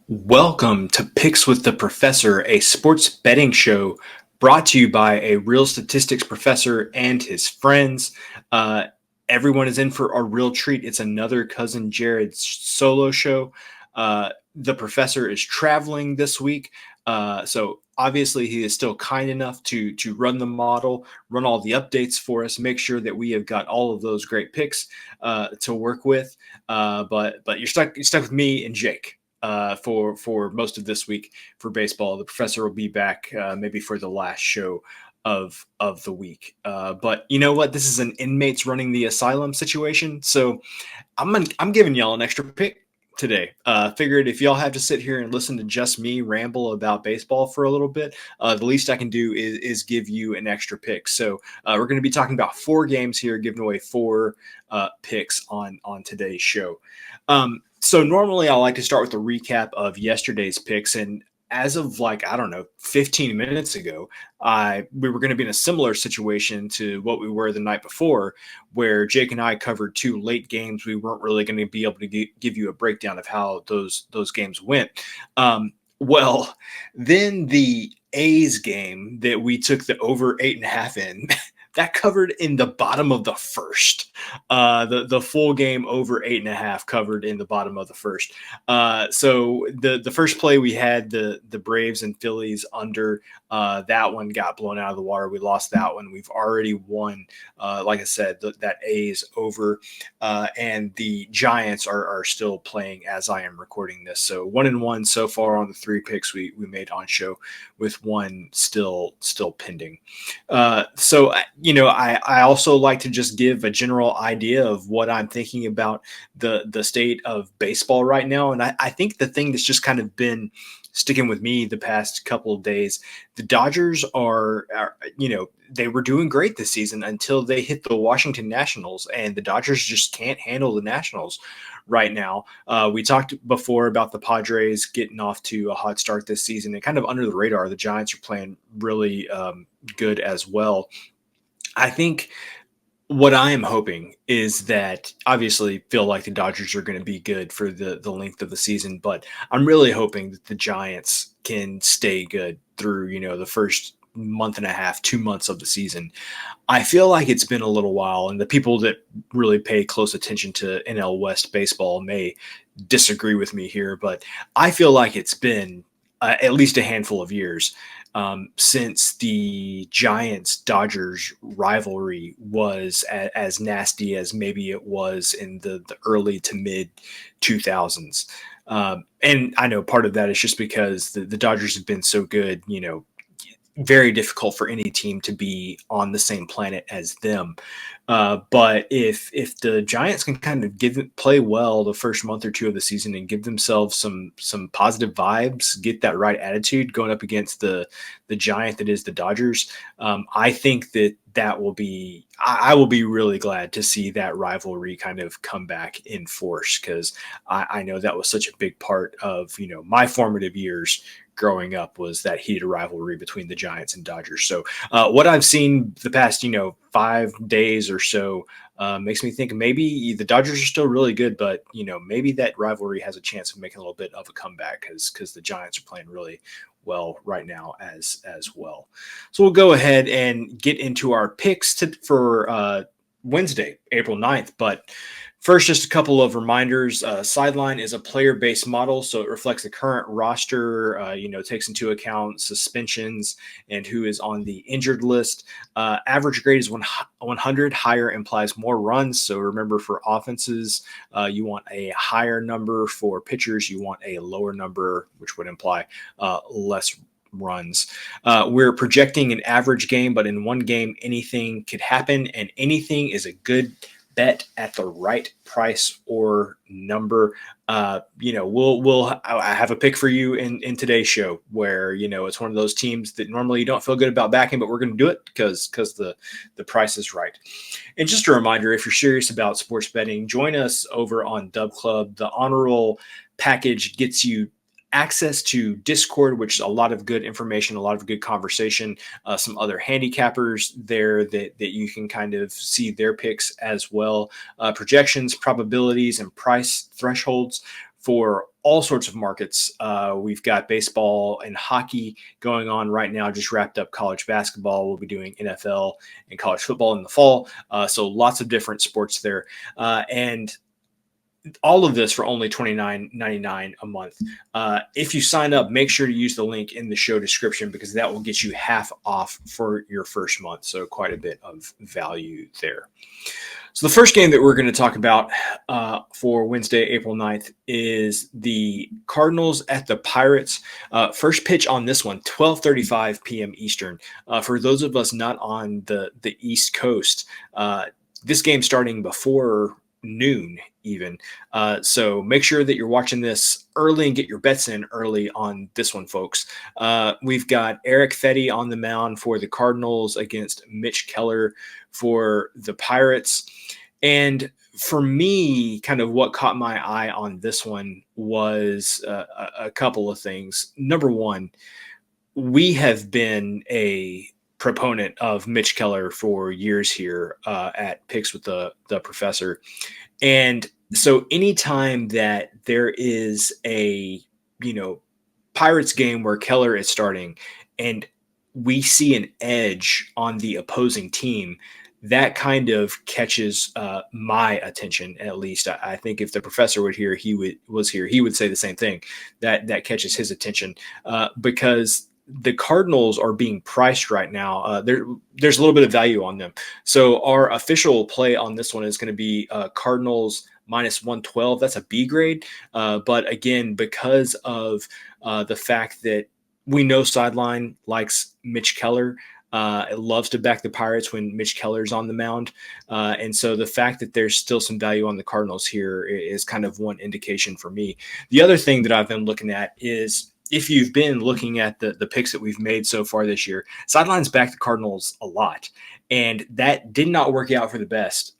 Welcome to Picks with the Professor, a sports betting show brought to you by a real statistics professor and his friends. Everyone is in for a real treat. It's another Cousin Jared's solo show. The professor is traveling this week, so obviously he is still kind enough to run the model, run all the updates for us, make sure that we have got all of those great picks to work with. But you're stuck with me and Jake for most of this week for baseball. The professor will be back maybe for the last show of the week. But you know what? This is an inmates running the asylum situation, so I'm giving y'all an extra pick today. Figured if y'all have to sit here and listen to just me ramble about baseball for a little bit, the least I can do is give you an extra pick. So we're going to be talking about 4 games here, giving away 4 picks on today's show. So normally I like to start with a recap of yesterday's picks, and as of 15 minutes ago, we were going to be in a similar situation to what we were the night before, where Jake and I covered 2 late games. We weren't really going to be able to give you a breakdown of how those games went. Well, then the A's game that we took the over 8.5 in. That covered in the bottom of the first. The full game over 8.5 covered in the bottom of the first. So the first play we had the Braves and Phillies under. That one got blown out of the water. We lost that one. We've already won. Like I said, that A's over, and the Giants are still playing as I am recording this. So 1-1 so far on the 3 picks we made on show, with 1 still pending. So I also like to just give a general idea of what I'm thinking about the state of baseball right now. And I think the thing that's just kind of been sticking with me the past couple of days, the Dodgers are they were doing great this season until they hit the Washington Nationals, and the Dodgers just can't handle the Nationals right now. We talked before about the Padres getting off to a hot start this season, and kind of under the radar, the Giants are playing really good as well. I think what I am hoping is that, obviously feel like the Dodgers are going to be good for the length of the season, but I'm really hoping that the Giants can stay good through, the first month and a half, 2 months of the season. I feel like it's been a little while, and the people that really pay close attention to NL West baseball may disagree with me here, but I feel like it's been at least a handful of years since the Giants-Dodgers rivalry was as nasty as maybe it was in the early to mid 2000s. And I know part of that is just because the Dodgers have been so good, very difficult for any team to be on the same planet as them. But if the Giants can kind of play well the first month or 2 of the season and give themselves some positive vibes, get that right attitude going up against the giant that is the Dodgers, I think that will be. I will be really glad to see that rivalry kind of come back in force, because I know that was such a big part of my formative years growing up, was that heated rivalry between the Giants and Dodgers. So what I've seen the past 5 days or so makes me think maybe the Dodgers are still really good, but maybe that rivalry has a chance of making a little bit of a comeback, because the Giants are playing really well right now as well. So we'll go ahead and get into our picks for Wednesday, April 9th. But first, just a couple of reminders. Sideline is a player-based model, so it reflects the current roster, takes into account suspensions and who is on the injured list. Average grade is 100. Higher implies more runs. So remember, for offenses, you want a higher number. For pitchers, you want a lower number, which would imply less runs. We're projecting an average game, but in one game, anything could happen, and anything is a good bet at the right price or number. I have a pick for you in today's show where, it's one of those teams that normally you don't feel good about backing, but we're going to do it because the price is right. And just a reminder, if you're serious about sports betting, join us over on Dub Club. The honor roll package gets you access to Discord, which is a lot of good information, a lot of good conversation, some other handicappers there that you can kind of see their picks as well, projections, probabilities, and price thresholds for all sorts of markets. We've got baseball and hockey going on right now. Just wrapped up college basketball. We'll be doing NFL and college football in the fall. So lots of different sports there. And all of this for only $29.99 a month. If you sign up, make sure to use the link in the show description because that will get you half off for your first month. So quite a bit of value there. So the first game that we're going to talk about for Wednesday, April 9th is the Cardinals at the Pirates. First pitch on this one, 12:35 p.m. Eastern. For those of us not on the East Coast, this game starting before noon even. So make sure that you're watching this early and get your bets in early on this one, folks. We've got Eric Fetty on the mound for the Cardinals against Mitch Keller for the Pirates. And for me, kind of what caught my eye on this one was a couple of things. Number one, we have been a proponent of Mitch Keller for years here at Picks with the Professor. And so anytime that there is a, Pirates game where Keller is starting and we see an edge on the opposing team, that kind of catches my attention. At least I think if the professor was here, he would say the same thing. That catches his attention because the Cardinals are being priced right now. There's a little bit of value on them. So our official play on this one is going to be Cardinals minus 112. That's a B grade. But again, because of the fact that we know Sideline likes Mitch Keller, it loves to back the Pirates when Mitch Keller's on the mound. And so the fact that there's still some value on the Cardinals here is kind of one indication for me. The other thing that I've been looking at is if you've been looking at the picks that we've made so far this year, Sideline's backed the Cardinals a lot. And that did not work out for the best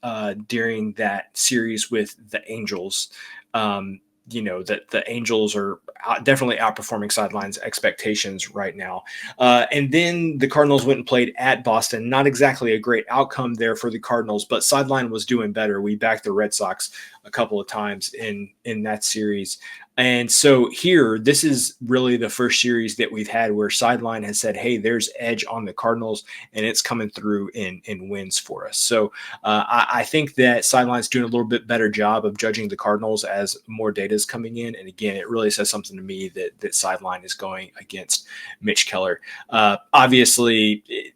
during that series with the Angels. That the Angels are definitely outperforming Sideline's expectations right now. And then the Cardinals went and played at Boston. Not exactly a great outcome there for the Cardinals, but Sideline was doing better. We backed the Red Sox a couple of times in that series. And so here, this is really the first series that we've had where Sideline has said, hey, there's edge on the Cardinals, and it's coming through in wins for us. So I think that Sideline's doing a little bit better job of judging the Cardinals as more data is coming in. And again, it really says something to me that Sideline is going against Mitch Keller. Obviously,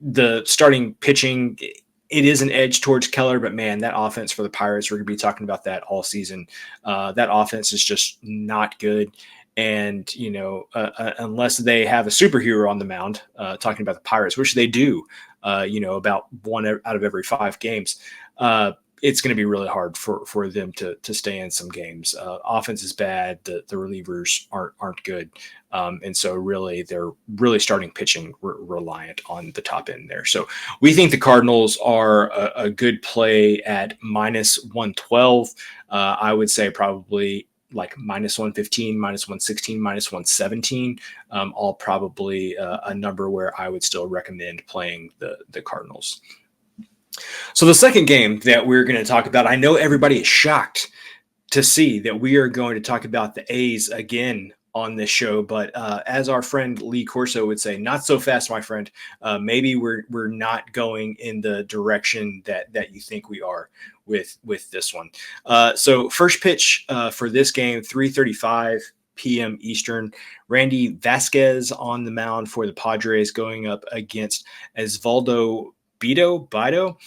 the starting pitching, it is an edge towards Keller, but man, that offense for the Pirates, we're going to be talking about that all season. That offense is just not good. And, unless they have a superhero on the mound, talking about the Pirates, which they do, about one out of every 5 games, it's going to be really hard for them to stay in some games. Offense is bad. The relievers aren't good. And so really they're really starting pitching reliant on the top end there. So we think the Cardinals are a good play at minus 112. I would say probably like minus 115, minus 116, minus 117, all probably a number where I would still recommend playing the Cardinals. So the second game that we're going to talk about, I know everybody is shocked to see that we are going to talk about the A's again on this show, but as our friend Lee Corso would say, not so fast, my friend. Maybe we're not going in the direction that you think we are with this one. So first pitch for this game, 3:35 p.m. Eastern. Randy Vasquez on the mound for the Padres going up against Osvaldo Bido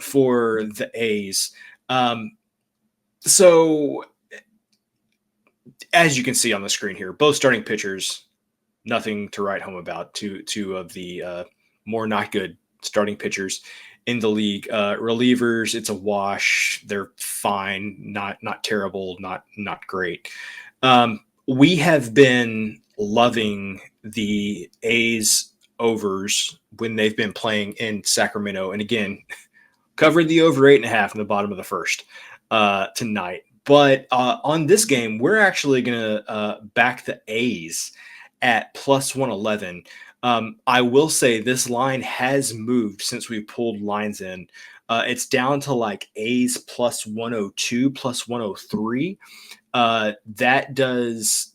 for the A's. So as you can see on the screen here, both starting pitchers, nothing to write home about. Two of the more not good starting pitchers in the league. Relievers, it's a wash. They're fine, not terrible, not great. We have been loving the A's overs when they've been playing in Sacramento. And again, covered the over 8.5 in the bottom of the first tonight. But on this game, we're actually going to back the A's at plus 111. I will say this line has moved since we pulled lines in. It's down to like A's plus 102, plus 103. That does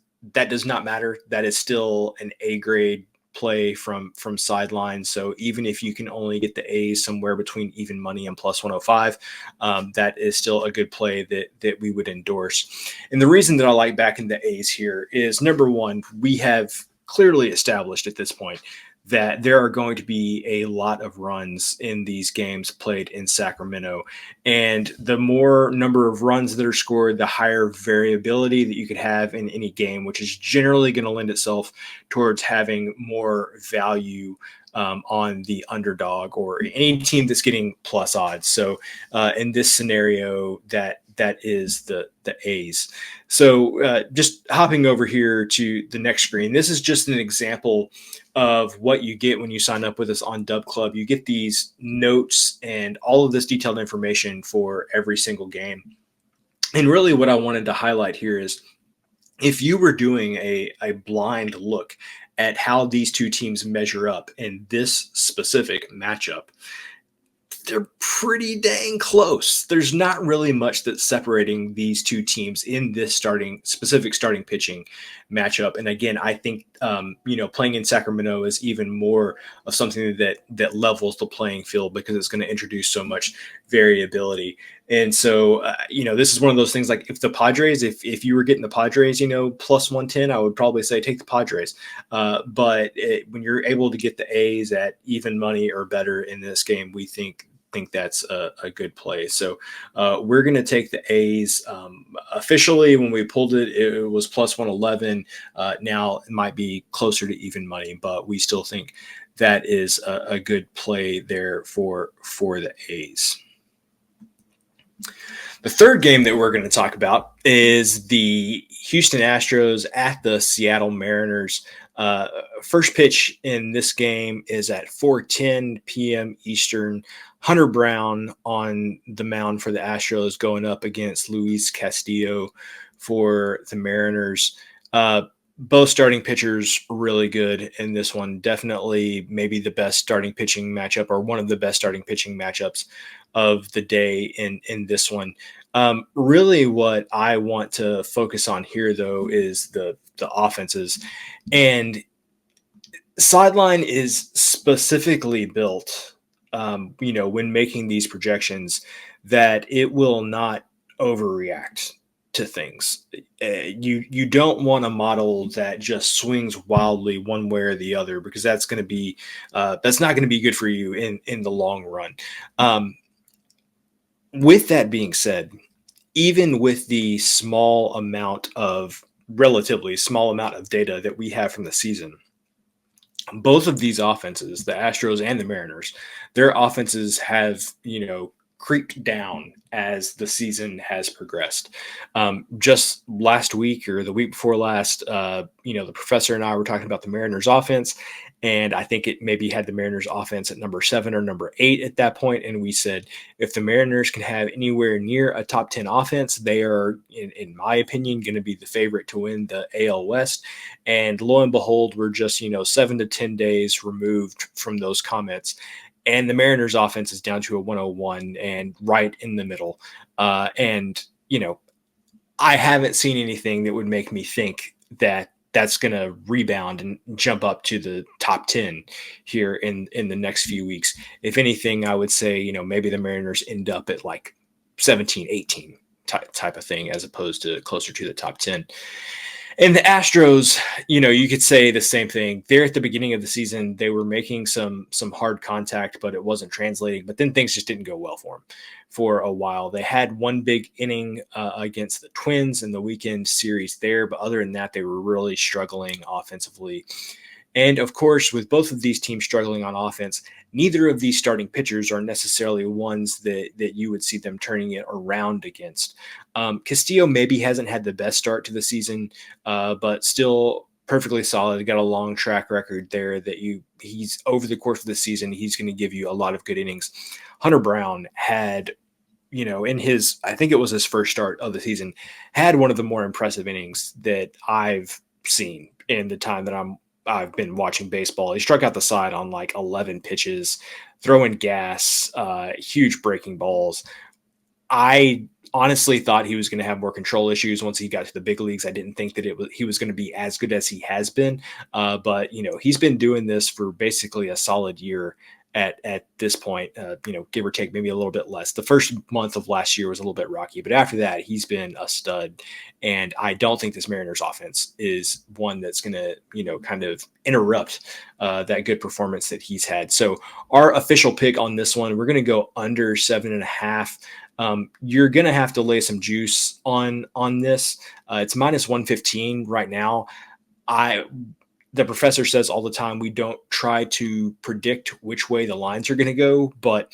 not matter. That is still an A grade play from sidelines. So even if you can only get the A's somewhere between even money and plus 105, that is still a good play that we would endorse. And the reason that I like backing the A's here is, number one, we have clearly established at this point that there are going to be a lot of runs in these games played in Sacramento. And the more number of runs that are scored, the higher variability that you could have in any game, which is generally going to lend itself towards having more value on the underdog or any team that's getting plus odds. So in this scenario, that is the A's. So just hopping over here to the next screen, this is just an example of what you get when you sign up with us on Dub Club. You get these notes and all of this detailed information for every single game. And really what I wanted to highlight here is, if you were doing a blind look at how these two teams measure up in this specific matchup, they're pretty dang close. There's not really much that's separating these two teams in this specific starting pitching matchup. And again, I think playing in Sacramento is even more of something that levels the playing field, because it's going to introduce so much variability. And so this is one of those things, like if the Padres, if you were getting the Padres, plus 110, I would probably say take the Padres. But when you're able to get the A's at even money or better in this game, we think that's a good play. So we're going to take the A's. Officially, when we pulled it, it was plus 111. Now it might be closer to even money, but we still think that is a good play there for the A's. The third game that we're going to talk about is the Houston Astros at the Seattle Mariners. First pitch in this game is at 4:10 p.m. Eastern. Hunter Brown on the mound for the Astros, going up against Luis Castillo for the Mariners. Both starting pitchers really good in this one. Definitely maybe the best starting pitching matchup, or one of the best starting pitching matchups of the day in this one. Really what I want to focus on here, though, is the offenses. And Sideline is specifically built, when making these projections, that it will not overreact to things. You don't want a model that just swings wildly one way or the other, because that's going to be that's not going to be good for you in the long run. With that being said, even with the relatively small amount of data that we have from the season, both of these offenses, the Astros and the Mariners, their offenses have, creeped down as the season has progressed. Just last week or the week before last, the professor and I were talking about the Mariners offense, and I think it maybe had the Mariners offense at number 7 or number 8 at that point. And we said, if the Mariners can have anywhere near a top 10 offense, they are, in my opinion, going to be the favorite to win the AL West. And lo and behold, we're just, 7 to 10 days removed from those comments, and the Mariners offense is down to a 101 and right in the middle. I haven't seen anything that would make me think that that's going to rebound and jump up to the top 10 here in the next few weeks. If anything, I would say, maybe the Mariners end up at like 17, 18 type of thing, as opposed to closer to the top 10. And the Astros, you could say the same thing. There at the beginning of the season, they were making some hard contact, but it wasn't translating. But then things just didn't go well for them for a while. They had one big inning against the Twins in the weekend series there, but other than that, they were really struggling offensively. And of course, with both of these teams struggling on offense, neither of these starting pitchers are necessarily ones that you would see them turning it around against. Castillo maybe hasn't had the best start to the season, but still perfectly solid. Got a long track record there that he's over the course of the season, he's going to give you a lot of good innings. Hunter Brown had in his, I think it was his first start of the season, had one of the more impressive innings that I've seen in the time that I've been watching baseball. He struck out the side on like 11 pitches, throwing gas, huge breaking balls. I honestly thought he was going to have more control issues once he got to the big leagues. I didn't think that he was going to be as good as he has been. But he's been doing this for basically a solid year at this point. Give or take maybe a little bit less. The first month of last year was a little bit rocky, but after that, he's been a stud. And I don't think this Mariners offense is one that's going to kind of interrupt that good performance that he's had. So our official pick on this one, we're going to go under 7.5. You're going to have to lay some juice on this. It's minus 115 right now. The professor says all the time, we don't try to predict which way the lines are going to go, but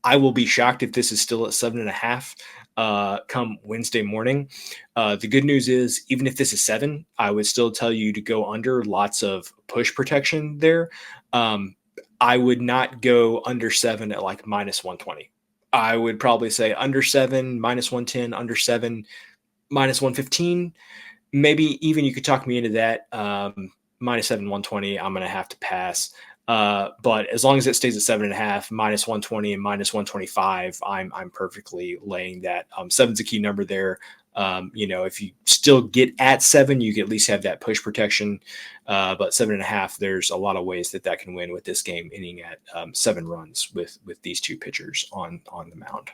I will be shocked if this is still at 7.5 come Wednesday morning. The good news is, even if this is 7, I would still tell you to go under. Lots of push protection there. I would not go under 7 at like minus 120. I would probably say under 7, minus 110, under 7, minus 115. Maybe even you could talk me into that. Minus 7, 120, I'm going to have to pass. But as long as it stays at 7.5, minus 120 and minus 125, I'm perfectly laying that. 7's a key number there. If you still get at 7, you can at least have that push protection. But 7.5, there's a lot of ways that can win with this game ending at 7 runs with these two pitchers on the mound.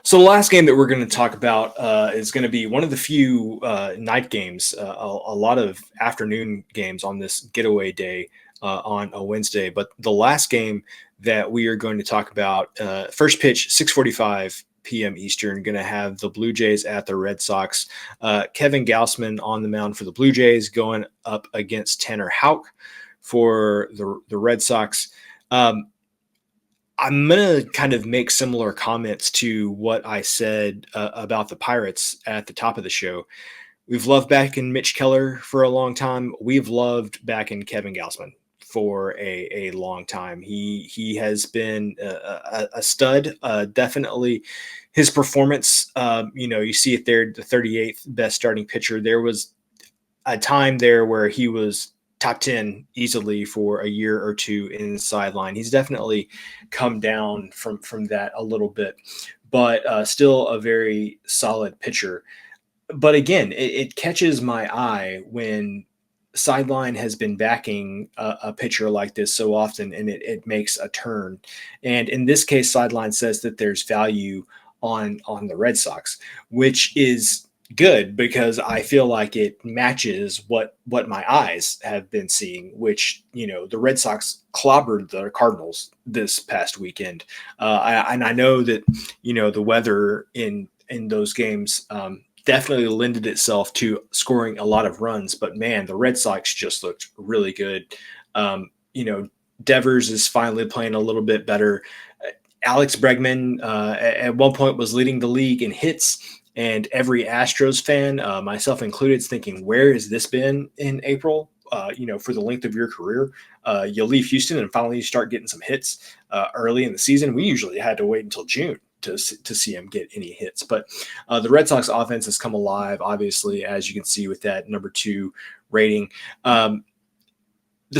So the last game that we're going to talk about is going to be one of the few night games, a lot of afternoon games on this getaway day on a Wednesday. But the last game that we are going to talk about, first pitch, 6:45 p.m. Eastern, going to have the Blue Jays at the Red Sox. Kevin Gausman on the mound for the Blue Jays, going up against Tanner Houck for the Red Sox. I'm going to kind of make similar comments to what I said about the Pirates at the top of the show. We've loved back in Mitch Keller for a long time. We've loved back in Kevin Gausman for a long time. He has been a stud. Definitely his performance, you see it there, the 38th best starting pitcher. There was a time there where he was top 10 easily for a year or two in the sideline. He's definitely come down from that a little bit, but still a very solid pitcher. But again, it catches my eye when sideline has been backing a pitcher like this so often, and it makes a turn. And in this case, sideline says that there's value on the Red Sox, which is good because I feel like it matches what my eyes have been seeing, which, the Red Sox clobbered the Cardinals this past weekend. And I know that, the weather in those games definitely lended itself to scoring a lot of runs, but man, the Red Sox just looked really good. Devers is finally playing a little bit better. Alex Bregman at one point was leading the league in hits. And every Astros fan, myself included, is thinking, where has this been in April? For the length of your career, you leave Houston and finally you start getting some hits early in the season. We usually had to wait until June to see him get any hits. But the Red Sox offense has come alive, obviously, as you can see with that number 2 rating. The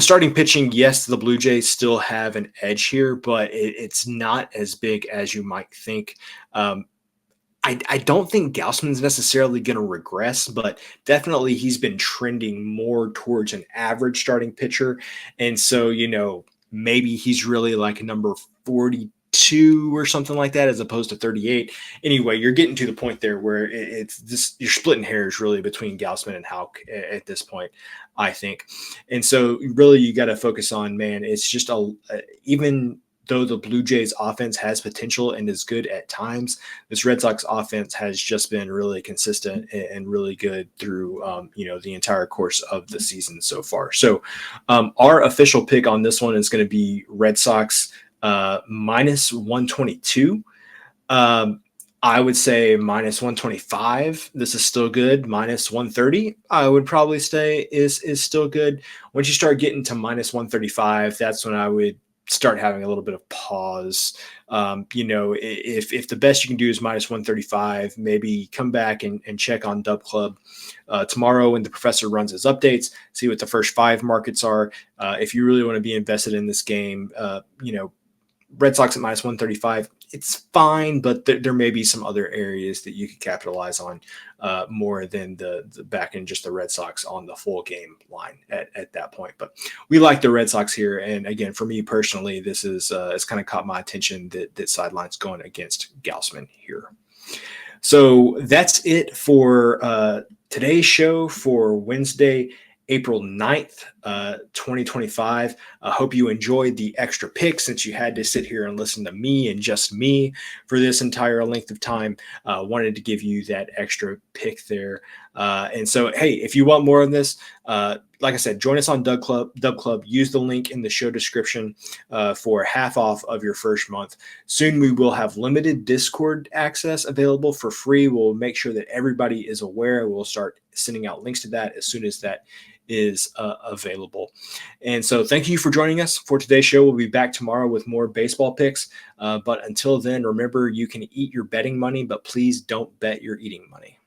starting pitching, yes, the Blue Jays still have an edge here, but it's not as big as you might think. I don't think Gausman's necessarily going to regress, but definitely he's been trending more towards an average starting pitcher. And so, maybe he's really like number 42 or something like that, as opposed to 38. Anyway, you're getting to the point there where it's this, you're splitting hairs really between Gausman and Houck at this point, I think. And so really you got to focus on, man, it's just even though the Blue Jays offense has potential and is good at times, this Red Sox offense has just been really consistent and really good through, the entire course of the season so far. So our official pick on this one is going to be Red Sox minus 122. I would say minus 125. This is still good. Minus 130, I would probably say is still good. Once you start getting to minus 135, that's when I would start having a little bit of pause. If the best you can do is minus 135, maybe come back and check on Dub Club tomorrow when the professor runs his updates, see what the first 5 markets are. If you really want to be invested in this game, Red Sox at minus 135, it's fine, but there may be some other areas that you could capitalize on more than the back in just the Red Sox on the full game line at that point. But we like the Red Sox here. And again, for me personally, this is it's kind of caught my attention that Sideline's going against Gaussman here. So that's it for today's show for Wednesday, April 9th, 2025. I hope you enjoyed the extra pick since you had to sit here and listen to me and just me for this entire length of time. Wanted to give you that extra pick there. And so, hey, if you want more of this, like I said, join us on Dub Club. Use the link in the show description for half off of your first month. Soon we will have limited Discord access available for free. We'll make sure that everybody is aware. We'll start sending out links to that as soon as that is available. And so thank you for joining us for today's show. We'll be back tomorrow with more baseball picks. But until then, remember, you can eat your betting money, but please don't bet your eating money.